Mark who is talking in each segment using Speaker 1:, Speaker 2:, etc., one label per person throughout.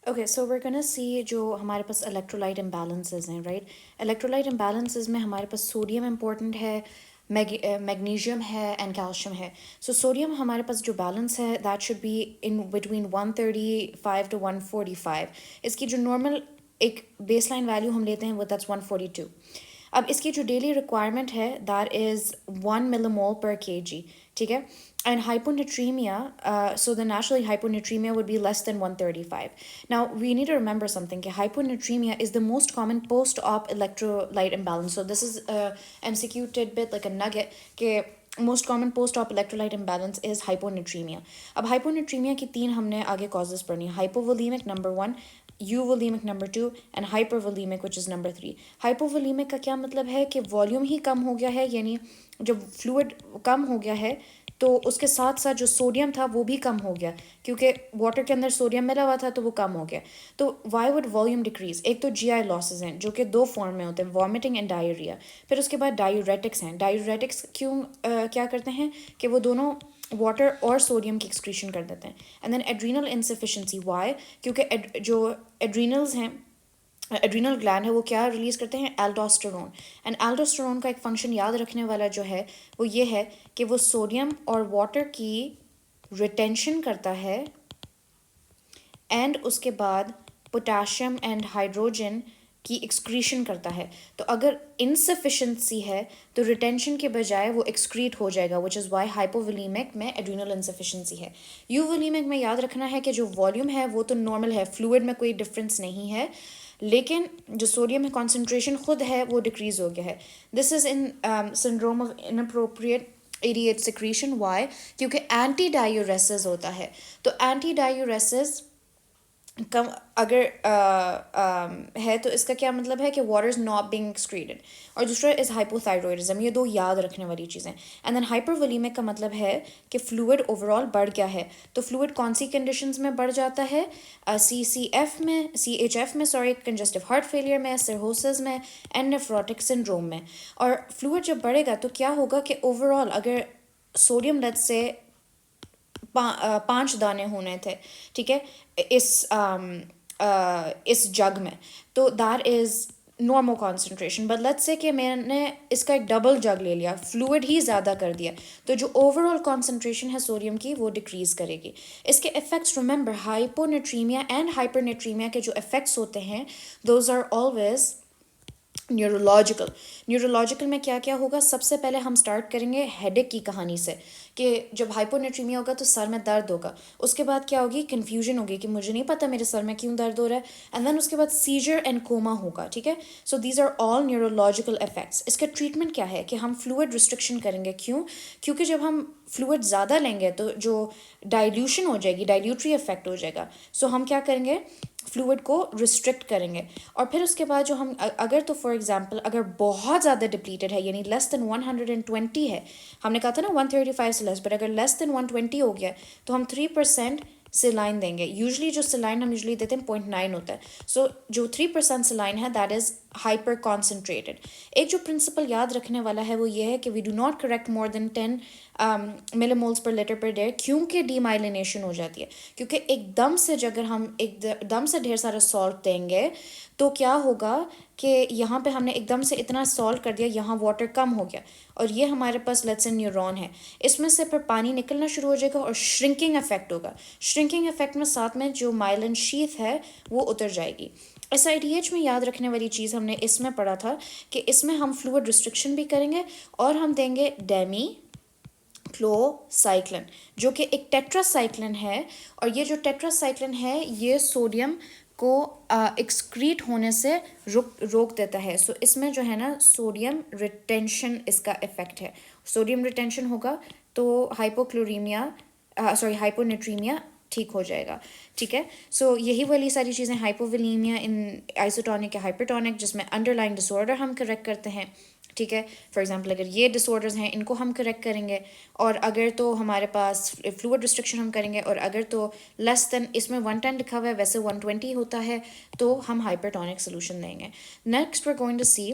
Speaker 1: Okay, सो we're gonna see जो हमारे पास इलेक्ट्रोलाइट इम्बैलेंसेस हैं, राइट? इलेक्ट्रोलाइट इम्बैलेंसेस में हमारे पास सोडियम इम्पोर्टेंट है, मैग्नीशियम है एंड कैल्शियम है. सो सोडियम हमारे पास जो बैलेंस है that should be in between 135 to 145. इसकी जो नॉर्मल एक बेसलाइन वैल्यू हम लेते हैं वो दैट्स 142. अब इसकी जो डेली रिक्वायरमेंट है दैट इज़ 1 मिलीमोल पर kg, ठीक है? And hyponatremia, so the naturally hyponatremia would be less than 135. Now, we need to remember something. Hyponatremia is the most common post-op electrolyte imbalance. So this is a MCQ tidbit, like a nugget. Most common post-op electrolyte imbalance is hyponatremia. अब hyponatremia की तीन हमने आगे causes पढ़नी है. Hypovolemic number 1, euvolemic number 2 and hypervolemic which is number 3. Hypovolemic का क्या मतलब है कि वॉल्यूम ही कम हो गया है, यानी जब फ्लूइड कम हो गया है तो उसके साथ साथ जो सोडियम था वो भी कम हो गया, क्योंकि वाटर के अंदर सोडियम मिला हुआ था तो वो कम हो गया. तो वाई वुड वॉल्यूम डिक्रीज? एक तो जीआई लॉसेज हैं जो कि दो फॉर्म में होते हैं, वॉमिटिंग एंड डायरिया. फिर उसके बाद डायूरेटिक्स हैं. डायूरेटिक्स क्यों क्या करते हैं कि वो दोनों वाटर और सोडियम की एक्सक्रीशन कर देते हैं. And then adrenal insufficiency. Why? क्योंकि जो एड्रीनल्स हैं, एड्रीनल ग्लैंड है, वो क्या रिलीज करते हैं? एल्डोस्टेरोन. एंड एल्डोस्टेरोन का एक फंक्शन याद रखने वाला जो है वो ये है कि वो सोडियम और वाटर की रिटेंशन करता है एंड उसके बाद पोटाशियम एंड हाइड्रोजन की एक्सक्रीशन करता है. तो अगर इनसफिशेंसी है तो रिटेंशन के बजाय वो एक्सक्रीट हो जाएगा, विच इज़ वाई हाइपोवोलीमिक में एड्रीनल इनसफिशेंसी है. यूवोलीमिक में याद रखना है कि जो वॉल्यूम है वो तो नॉर्मल है, फ्लूइड में कोई डिफरेंस नहीं है, लेकिन जो सोडियम है कॉन्सेंट्रेशन खुद है वो डिक्रीज हो गया है. This is in syndrome of inappropriate इरिएट सिक्रीशन. वाई? क्योंकि एंटी डायूरेसिस होता है. तो एंटी डायूरेसिस कम अगर है तो इसका क्या मतलब है कि water is not being excreted. और दूसरा इज़ हाइपोथायरॉयडिज्म. ये दो याद रखने वाली चीज़ें. एंड देन हाइपरवोलीमिक का मतलब है कि फ्लूइड ओवरऑल बढ़ गया है. तो फ्लूइड कौन सी कंडीशंस में बढ़ जाता है? CCF में, CHF में, सॉरी, कंजस्टिव हार्ट फेलियर में, सिरहोसिस में एंड नेफ्रोटिक सिंड्रोम में. और फ्लूइड जब बढ़ेगा तो क्या होगा कि ओवरऑल अगर सोडियम लेट्स से 5 दाने होने थे, ठीक है, इस जग में, तो that is normal concentration. But let's say कि मैंने इसका एक डबल जग ले लिया, फ्लूइड ही ज़्यादा कर दिया, तो जो ओवरऑल कॉन्सेंट्रेशन है सोडियम की वो डिक्रीज़ करेगी. इसके effects remember, hyponatremia and hypernatremia के जो इफेक्ट्स होते हैं those are always neurological. Neurological में क्या क्या होगा? सबसे पहले हम स्टार्ट करेंगे हेडेक की कहानी से, कि जब हाइपोनेट्रीमिया होगा तो सर में दर्द होगा. उसके बाद क्या होगी? कन्फ्यूजन होगी कि मुझे नहीं पता मेरे सर में क्यों दर्द हो रहा है. एंड देन उसके बाद सीजर एंड कोमा होगा, ठीक है. So these are all neurological effects. इसका ट्रीटमेंट क्या है कि हम फ्लूइड रिस्ट्रिक्शन करेंगे. क्यों? क्योंकि जब हम फ्लूइड ज़्यादा लेंगे तो जो डाइल्यूशन हो जाएगी, डाइल्यूटरी इफेक्ट हो जाएगा. सो हम क्या करेंगे? फ्लूइड को रिस्ट्रिक्ट करेंगे. और फिर उसके बाद जो हम अगर तो फॉर एग्जांपल अगर बहुत ज़्यादा डिप्लीटेड है, यानी लेस देन 120 है, हमने कहा था ना 135 से लेस, बट अगर लेस देन 120 हो गया तो हम 3% सिलाइन देंगे. यूजली जो सिलाइन हम यूजली देते हैं 0.9 होता है. सो जो 3% सिलाइन है दैट इज़ हाइपर कॉन्सेंट्रेटेड. एक जो प्रिंसिपल याद रखने वाला है वो ये है कि we do not correct more than 10 millimoles per litre per day. क्योंकि डीमाइलिनेशन हो जाती है. क्योंकि एकदम से अगर हम एकदम से ढेर सारा सॉल्ट देंगे तो क्या होगा कि यहाँ पे हमने एकदम से इतना सॉल्ट कर दिया, यहाँ वाटर कम हो गया, और ये हमारे पास लेट्स से न्यूरॉन है, इसमें से फिर पानी निकलना शुरू हो जाएगा और श्रिंकिंग इफेक्ट होगा. श्रिंकिंग इफेक्ट में साथ में जो माइलिन शीथ है वो उतर जाएगी. SIDH में याद रखने वाली चीज़ हमने इसमें पढ़ा था कि इसमें हम फ्लूइड रिस्ट्रिक्शन भी करेंगे और हम देंगे डेमी क्लोसाइक्लिन, जो कि एक टेट्रासाइक्लिन है. और ये जो टेट्रासाइक्लिन है ये सोडियम को एक्सक्रीट होने से रोक देता है. सो इसमें जो है ना सोडियम रिटेंशन इसका इफेक्ट है. सोडियम रिटेंशन होगा तो हाइपोक्लोरीमिया, सॉरी, हाइपोनेट्रीमिया ठीक हो जाएगा, ठीक है. सो यही वाली सारी चीज़ें, हाइपोवोलीमिया इन आइसोटोनिक या हाइपरटोनिक, जिसमें अंडरलाइंग डिसऑर्डर हम करेक्ट करते हैं, ठीक है. फॉर एग्जांपल अगर ये डिसऑर्डर्स हैं इनको हम करेक्ट करेंगे, और अगर तो हमारे पास फ्लूइड रिस्ट्रिक्शन हम करेंगे, और अगर तो लेस देन, इसमें 110 लिखा हुआ है वैसे 120 होता है, तो हम हाइपरटोनिक सोल्यूशन देंगे. Next we are going to see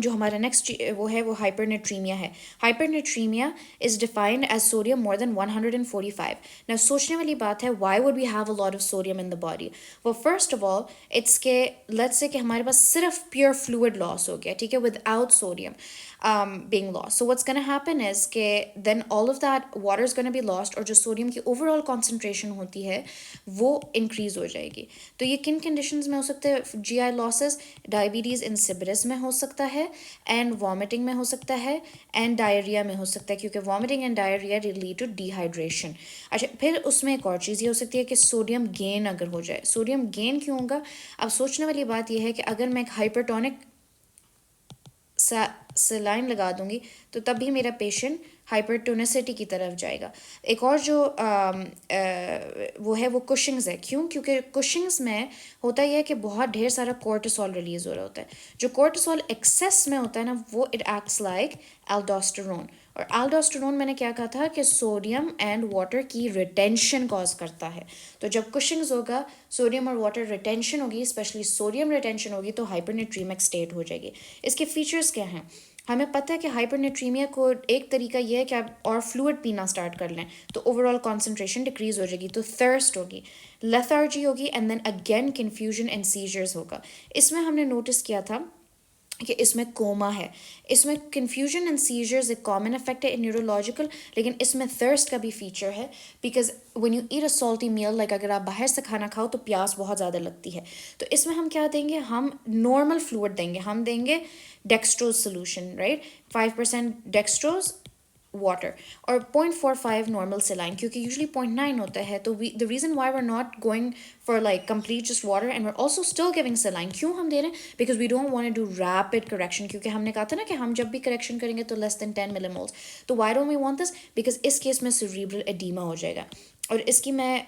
Speaker 1: जो हमारा नेक्स्ट वो है वो हाइपरनेट्रीमिया है. Hypernatremia is defined as sodium more than 145. ना सोचने वाली बात है, why would we have a lot of sodium in the body? वो फर्स्ट ऑफ ऑल इट्स के लेट्स से कि हमारे पास सिर्फ प्योर फ्लूइड लॉस हो गया, ठीक है, without sodium being lost. So what's going to happen is कि then all of that water is going to be lost, और जो सोडियम की ओवरऑल कॉन्सेंट्रेशन होती है वो इंक्रीज हो जाएगी. तो ये किन कंडीशंस में हो सकते हैं? जी आई लॉसेज, डायबिटीज़ इंसिपिडस में हो सकता है, एंड वॉमिटिंग में हो सकता है, एंड डायरिया में हो सकता है, क्योंकि vomiting and diarrhoea relate to dehydration. अच्छा, फिर उसमें एक और चीज़ ये हो सकती है कि सोडियम गेन अगर हो जाए. सोडियम गेन क्यों होगा? अब सोचने वाली बात यह है कि अगर मैं एक हाइपरटोनिक सलाइन लगा दूंगी तो तब भी मेरा पेशेंट हाइपरटोनिसिटी की तरफ जाएगा. एक और जो वो है वो कुशिंग्स है. क्यों? क्योंकि कुशिंग्स में होता यह है कि बहुत ढेर सारा कोर्टिसोल रिलीज हो रहा होता है. जो कोर्टिसोल एक्सेस में होता है ना, वो इट एक्ट्स लाइक एल्डोस्टेरोन. और एल्डोस्टेरोन मैंने क्या कहा था कि सोडियम एंड वाटर की रिटेंशन कॉज करता है. तो जब कुशिंग्स होगा, सोडियम और वाटर रिटेंशन होगी, स्पेशली सोडियम रिटेंशन होगी, तो हाइपरनेट्रीमिक स्टेट हो जाएगी. इसके फीचर्स क्या हैं? हमें पता है कि हाइपरनेट्रीमिया को एक तरीका ये है कि आप और फ्लूइड पीना स्टार्ट कर लें तो ओवरऑल कॉन्सेंट्रेशन डिक्रीज हो जाएगी, तो थर्स्ट होगी, लेथार्जी होगी, and then again confusion and seizures होगा. इसमें हमने नोटिस किया था कि इसमें कोमा है. इसमें कन्फ्यूजन एंड सीजर्स एक कॉमन इफेक्ट है न्यूरोलॉजिकल, लेकिन इसमें थर्स्ट का भी फीचर है, because when you eat a salty meal, like अगर आप बाहर से खाना खाओ तो प्यास बहुत ज़्यादा लगती है. तो इसमें हम क्या देंगे? हम नॉर्मल फ्लूइड देंगे. हम देंगे dextrose solution, right, 5% dextrose water, और 0.45 नॉर्मल सेलाइन, क्योंकि यूजली 0.9 होता है. तो the reason why we are not going for like complete just water and we are also still giving saline, क्यों हम दे रहे हैं? Because we don't want to do rapid correction, क्योंकि हमने कहा था ना कि हम जब भी करेक्शन करेंगे तो लेस देन 10 मिलीमोल्स. तो why don't we want this? Because इस केस में सेरेब्रल एडीमा हो जाएगा. और इसकी मैं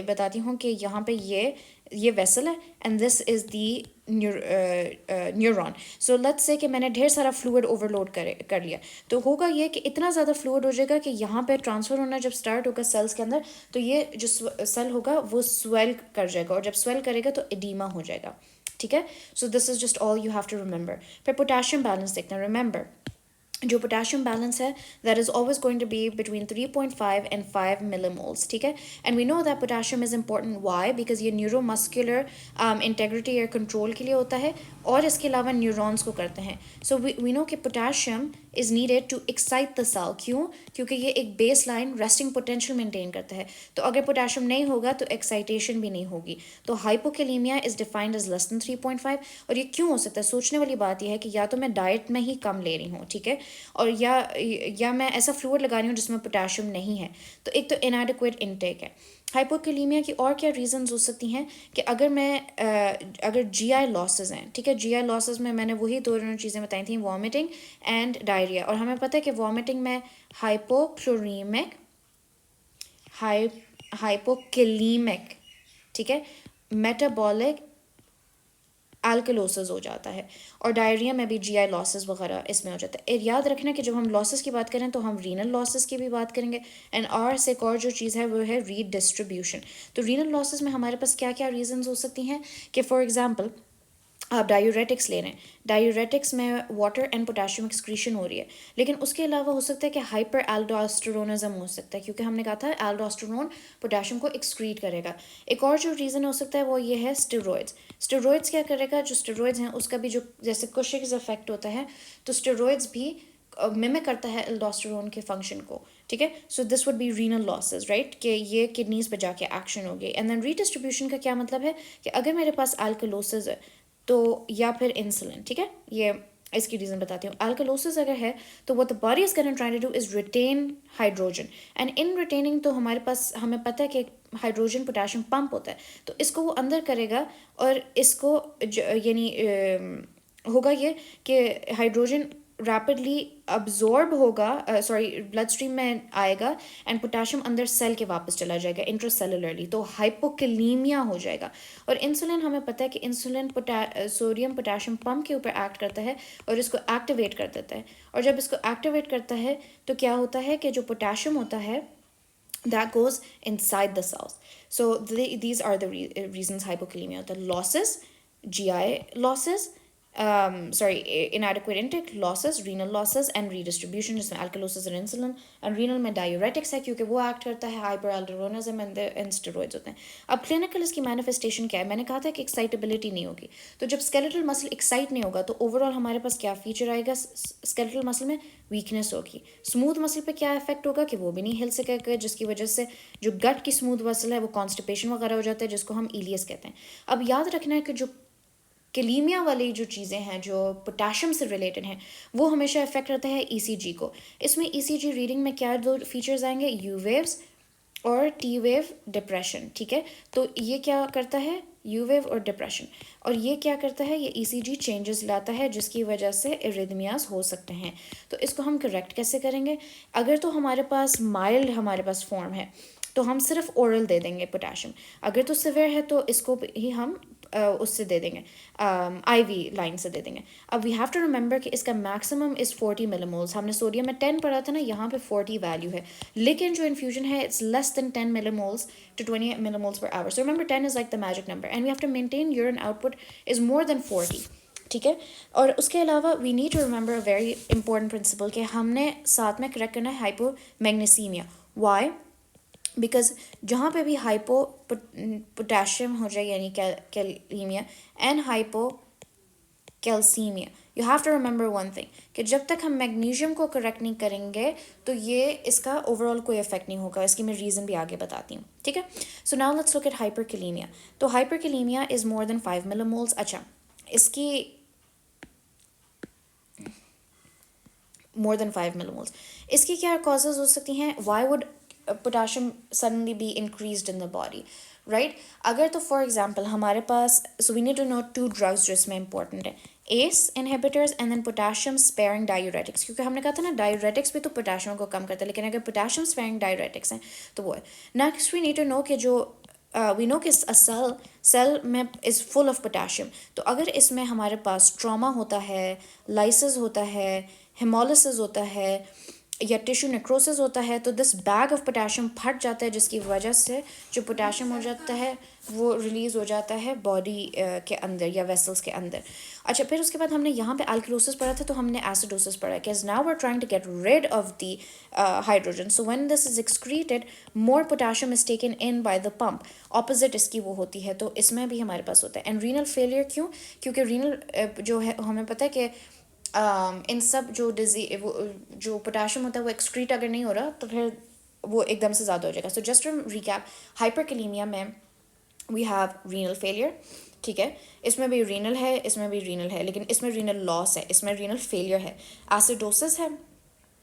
Speaker 1: बताती हूँ कि यहाँ पे ये वेसल है and this is the neuron. So let's say कि मैंने ढेर सारा फ्लूइड ओवरलोड कर लिया, तो होगा ये कि इतना ज़्यादा फ्लूइड हो जाएगा कि यहाँ पे ट्रांसफ़र होना जब स्टार्ट होगा सेल्स के अंदर, तो ये जो सेल होगा वो स्वेल कर जाएगा, और जब स्वेल करेगा तो एडीमा हो जाएगा. ठीक है, so this is just all you have to remember. फिर पोटेशियम बैलेंस देखना. रिमेंबर, जो पोटेशियम बैलेंस है that is always going to be between 3.5 and 5 millimoles. ठीक है, and we know that potassium is important. Why? Because ये neuromuscular integrity या control के लिए होता है, और इसके अलावा न्यूरॉन्स को करते हैं. सो वी नो कि potassium is needed to excite the cell. क्यों? क्योंकि ये एक baseline resting potential maintain करता है. तो अगर पोटेशियम नहीं होगा तो एक्साइटेशन भी नहीं होगी. तो hypokalaemia is defined as less than 3.5. और ये क्यों हो सकता है? सोचने वाली बात यह है कि या तो मैं डाइट में ही कम ले रही हूँ, ठीक है, और या मैं ऐसा फ्लूइड लगा रही हूँ जिसमें पोटेशियम नहीं है. तो एक तो इनएडिक्वेट इनटेक है. हाइपोकैलेमिया की और क्या रीजंस हो सकती हैं कि अगर जीआई लॉसेस हैं, ठीक है, जीआई लॉसेस में मैंने वही दो चीज़ें बताई थी, वॉमिटिंग एंड डायरिया. और हमें पता है कि वॉमिटिंग में हाइपोक्लोरीमिक, हाइपोकैलेमिक, ठीक है, मेटाबॉलिक एल्कलोसिस हो जाता है, और डायरिया में भी जीआई लॉसेस वगैरह इसमें हो जाता है. याद रखना कि जब हम लॉसेस की बात करें तो हम रीनल लॉसेस की भी बात करेंगे. एंड और से एक और जो चीज़ है वो है रीडिस्ट्रीब्यूशन. तो रीनल लॉसेस में हमारे पास क्या क्या रीजंस हो सकती हैं कि फॉर एग्जांपल आप डायूरेटिक्स ले रहे हैं, डायूरेटिक्स में वाटर एंड पोटेशियम एक्सक्रीशन हो रही है, लेकिन उसके अलावा हो सकता है कि हाइपर एल्डोस्टेरोनिज्म हो सकता है, क्योंकि हमने कहा था एल्डोस्टेरोन पोटेशियम को एक्सक्रीट करेगा. एक और जो रीज़न हो सकता है वो ये है स्टेरॉइड्स. स्टेरॉइड्स क्या करेगा? जो स्टेरॉइड्स हैं उसका भी जो जैसे कुशिंग्स इफेक्ट होता है, तो स्टेरॉइड्स भी मिमिक करता है एल्डोस्टेरोन के फंक्शन को. ठीक है, so this would be renal losses, right, कि ये किडनीज पे जाके एक्शन हो गई. एंड देन रीडिस्ट्रीब्यूशन का क्या मतलब है कि अगर मेरे पास एल्कलोसिस है तो या फिर इंसुलिन, ठीक है, ये इसकी रीज़न बताती हूँ. अल्कलोसिस अगर है तो what the body is going to try to do is retain hydrogen, and in retaining तो हमारे पास हमें पता है कि हाइड्रोजन पोटेशियम पंप होता है, तो इसको वो अंदर करेगा, और इसको यानी होगा ये कि हाइड्रोजन रैपिडली अब्जॉर्ब होगा, ब्लड स्ट्रीम में आएगा, एंड पोटेशियम अंदर सेल के वापस चला जाएगा इंट्रासेलुलरली, तो हाइपोकैलेमिया हो जाएगा. और इंसुलिन हमें पता है कि इंसुलिन सोडियम पोटेशियम पंप के ऊपर एक्ट करता है और इसको एक्टिवेट कर देता है. और जब इसको एक्टिवेट करता है तो क्या होता है कि जो पोटेशियम होता है that goes inside the cells. So these are the reasons hypokalemia. The losses, GI losses, sorry inadequate intake, losses, renal losses and redistribution, जिसमें alkalosis और insulin, and renal में diuretics है क्योंकि वो एक्ट करता है, hyperaldosteronism and steroids होते हैं. अब clinical इसकी manifestation क्या है? मैंने कहा था कि excitability नहीं होगी. तो जब skeletal muscle excite नहीं होगा तो overall हमारे पास क्या feature आएगा? skeletal muscle में weakness होगी. smooth muscle पे क्या effect होगा कि वो भी नहीं हिल सकेगा, जिसकी वजह से जो gut की smooth muscle है वो constipation वगैरह हो जाता है, जिसको हम इलियस कहते हैं. अब याद रखना है कि जो केलीमिया वाली जो चीज़ें हैं जो पोटाशियम से रिलेटेड हैं वो हमेशा इफेक्ट करता है ईसीजी को. इसमें ईसीजी रीडिंग में क्या दो फीचर्स आएंगे? यू वेव्स और टी वेव डिप्रेशन. ठीक है, तो ये क्या करता है? यू वेव और डिप्रेशन. और ये क्या करता है? ये ईसीजी चेंजेस लाता है जिसकी वजह से इरिथमियास हो सकते हैं. तो इसको हम करेक्ट कैसे करेंगे? अगर तो हमारे पास माइल्ड हमारे पास फॉर्म है तो हम सिर्फ ओरल दे देंगे पोटाशियम. अगर तो सिवियर है तो इसको ही हम उससे दे देंगे, आईवी लाइन से दे देंगे. अब वी हैव टू रिमेंबर कि इसका मैक्सिमम इज़ 40 मिलीमोल्स. हमने सोडियम में 10 पढ़ा था ना, यहाँ पे 40 वैल्यू है, लेकिन जो इन्फ्यूजन है it's less than 10 millimoles to 20 millimoles per hour. So remember 10 is like the magic number and we have to maintain urine output is more than 40. ठीक है, और उसके अलावा we need to remember a very important principle कि हमने साथ में correct करना है हाइपोमैग्नीसीमिया. वाई? बिकॉज जहाँ पे भी हाइपो पोटेशियम हो जाए यानी kalaemia and hypocalcaemia, you have to remember one thing कि जब तक हम मैग्नीशियम को करेक्ट नहीं करेंगे तो ये इसका ओवरऑल कोई इफेक्ट नहीं होगा. इसकी मैं रीज़न भी आगे बताती हूँ. ठीक है, so now let's look at hyperkalemia. तो hyperkalemia is more than 5 millimoles. अच्छा, इसकी मोर देन 5 मिलीमोल्स, इसकी क्या कॉजेज हो सकती हैं? Why would potassium suddenly be increased in the body, right? अगर तो फॉर एग्जांपल हमारे पास, so we need to know 2 drugs जो इसमें इंपॉर्टेंट है, ACE inhibitors and then potassium sparing diuretics. क्योंकि हमने कहा था ना डायूरेटिक्स भी तो पोटाशियम को कम करता है, लेकिन अगर पोटाशियम स्पेयरिंग डायूरेटिक्स हैं तो वो है. Next we need to know कि जो वी नो कि सेल में इज़ फुल ऑफ पोटाशियम. तो अगर इसमें हमारे पास ट्रॉमा होता है, लाइसिस होता है, हेमोलिसिस होता है या टिश्यू नेक्रोसिस होता है तो दिस बैग ऑफ पोटाशियम फट जाता है, जिसकी वजह से जो पोटाशियम हो जाता है वो रिलीज़ हो जाता है बॉडी के अंदर या वेसल्स के अंदर. अच्छा, फिर उसके बाद हमने यहाँ पे अल्कलोसिस पढ़ा था तो हमने एसिडोसिस पढ़ा कि now we are trying to get rid of the hydrogen. So when this is excreted more potassium is taken in by the pump. Opposite इसकी वो होती है, तो इसमें भी हमारे पास होता है. एंड रीनल फेलियर क्यों? क्योंकि रीनल जो है हमें पता है कि इन सब जो जो पोटाशियम होता है वो एक्सक्रीट अगर नहीं हो रहा तो फिर वो एकदम से ज़्यादा हो जाएगा. सो जस्ट टू रिकैप, हाइपरकैलीमिया में वी हैव रीनल फेलियर. ठीक है, इसमें भी रीनल है, इसमें भी रीनल है, लेकिन इसमें रीनल लॉस है, इसमें रीनल फेलियर है. एसिडोसिस है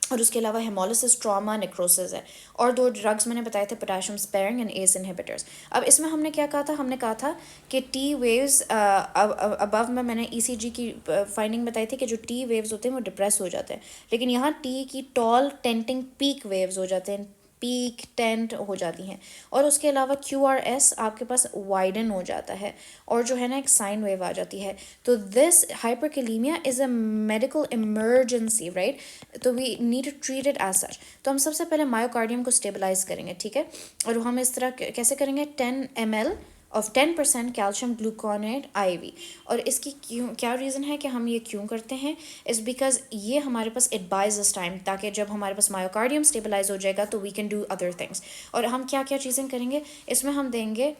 Speaker 1: और उसके अलावा हेमोलिसिस, ट्रॉमा, नेक्रोसिस है. और 2 ड्रग्स मैंने बताए थे, potassium sparing and S inhibitors. अब इसमें हमने क्या कहा था? हमने कहा था कि टी वेव्स अबव में मैंने ईसीजी की फाइंडिंग बताई थी कि जो टी वेव्स होते हैं वो डिप्रेस हो जाते हैं, लेकिन यहाँ टी की टॉल टेंटिंग पीक वेव्स हो जाते हैं, पीक टेंट हो जाती हैं. और उसके अलावा QRS आपके पास वाइडन हो जाता है और जो है ना एक साइन वेव आ जाती है. तो this hyperkalemia is a medical emergency, right? तो we need to treat it as such. तो हम सबसे पहले मायोकार्डियम को स्टेबलाइज करेंगे. ठीक है, और हम इस तरह कैसे करेंगे? 10 ml of 10% calcium gluconate IV. और इसकी क्यों, क्या रीज़न है कि हम ये क्यों करते हैं? इज़ बिकॉज ये हमारे पास इट बाइज अस टाइम, ताकि जब हमारे पास मायोकार्डियम स्टेबलाइज हो जाएगा तो we can do other things. और हम क्या क्या चीज़ें करेंगे इसमें? हम देंगे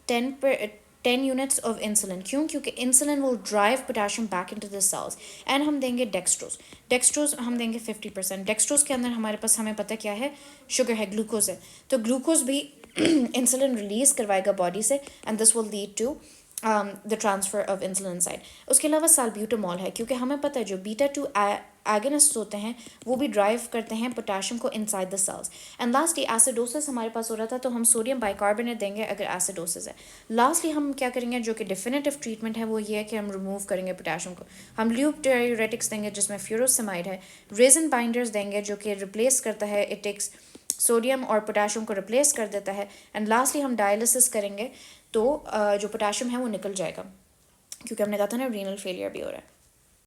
Speaker 1: 10 यूनिट्स ऑफ इंसुलिन. क्यों? क्योंकि insulin will drive potassium back into the cells. And हम देंगे डेक्सट्रोज हम देंगे 50%. डेक्सट्रोज के अंदर हमारे पास, हमें पता क्या है, शुगर है, ग्लूकोज है. तो ग्लूकोज भी इंसुलिन रिलीज करवाएगा बॉडी से and this will lead to the transfer of insulin side. उसके अलावा साल्ब्यूटामॉल है, क्योंकि हमें पता है जो बीटा-2 एगोनिस्ट होते हैं वो भी ड्राइव करते हैं पोटाशियम को inside the cells. And lastly acidosis हमारे पास हो रहा था तो हम सोडियम बाइकार्बोनेट देंगे अगर एसिडोसिस है. लास्टली हम क्या करेंगे, जो कि डिफिनेटिव ट्रीटमेंट है, वो ये है कि हम रिमूव करेंगे पोटाशियम को. हम ल्यूब डायूरेटिक्स देंगे जिसमें फ्यूरोसेमाइड है. रेजिन बाइंडर्स देंगे जो कि रिप्लेस करता है, इट टेक्स सोडियम और पोटाशियम को रिप्लेस कर देता है. एंड लास्टली हम डायलिसिस करेंगे तो जो पोटाशियम है वो निकल जाएगा, क्योंकि हमने कहा था ना रीनल फेलियर भी हो रहा है.